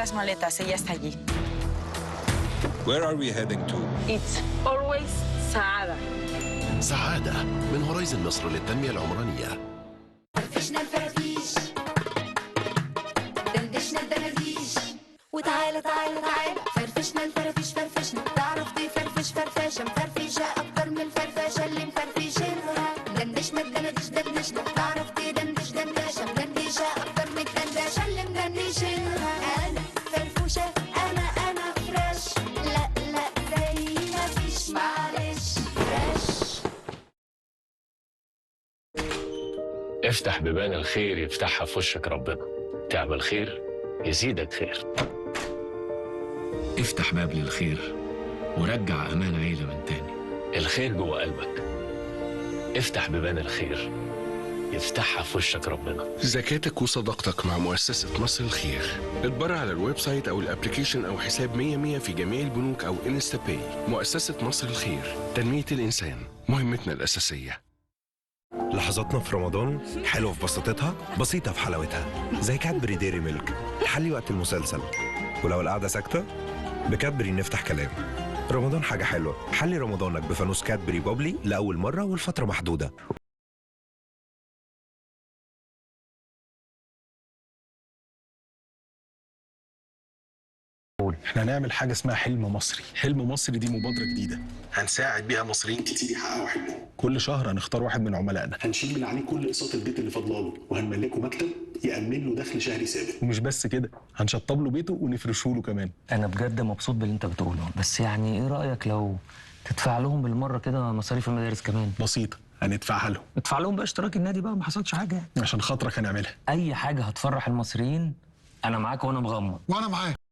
las maletas, ella está allí. Where are we heading to? It's always Saada. سعادة من هورايزن مصر للتنمية العمرانية. فرفشنا الفرافيش، دندشنا الدناديش، وتعالى تعالى تعالى فرفشنا الفرافيش فرفشنا، تعرف تفرفش فرفشة مفرفشة أكتر من الفرفشة اللي مفرفشينها. دندشنا الدناديش دندشنا، تعرف تدندش دندشة مدندشة أكتر من الدندشة اللي مدندشينها. أنا فرفوشة أنا فريش، لا زي ما فيش معلش فريش. افتح بيبان الخير يفتحها في وشك ربنا. تعمل خير يزيدك خير. افتح باب للخير ورجع أمان عيلة من تاني. الخير جوه قلبك. افتح بيبان الخير يفتحها في وشك ربنا. زكاتك وصدقتك مع مؤسسة مصر الخير. اتبرع على الويب سايت أو الابليكيشن أو حساب 100 في جميع البنوك أو انستا باي. مؤسسة مصر الخير، تنمية الإنسان مهمتنا الأساسية. لحظاتنا في رمضان حلوة في بساطتها، بسيطة في حلاوتها، زي كادبري ديري ميلك تحلي وقت المسلسل. ولو القعدة ساكتة بكادبري نفتح كلام. رمضان حاجة حلوة، حلي رمضانك بفانوس كادبري بابلي لأول مرة والفترة محدودة. احنا هنعمل حاجة اسمها حلم مصري. حلم مصري دي مبادرة جديدة هنساعد بيها مصريين كتير يحققوا حلمهم. كل شهر هنختار واحد من عملائنا، هنشيل من عليه كل اقساط البيت اللي فاضلاله، وهنملكه مكتب يأمن له دخل شهري ثابت. ومش بس كده، هنشطب له بيته ونفرشه له كمان. انا بجد مبسوط باللي انت بتقوله، بس يعني ايه رأيك لو تدفع لهم بالمرة كده مصاريف المدارس كمان؟ بسيطة، هندفعها لهم. ادفع لهم بقى اشتراك النادي بقى، ما حصلش حاجة يعني. عشان خاطرك هنعملها. اي حاجة هتفرح المصريين انا معاك وانا مغمض. وانا معاك.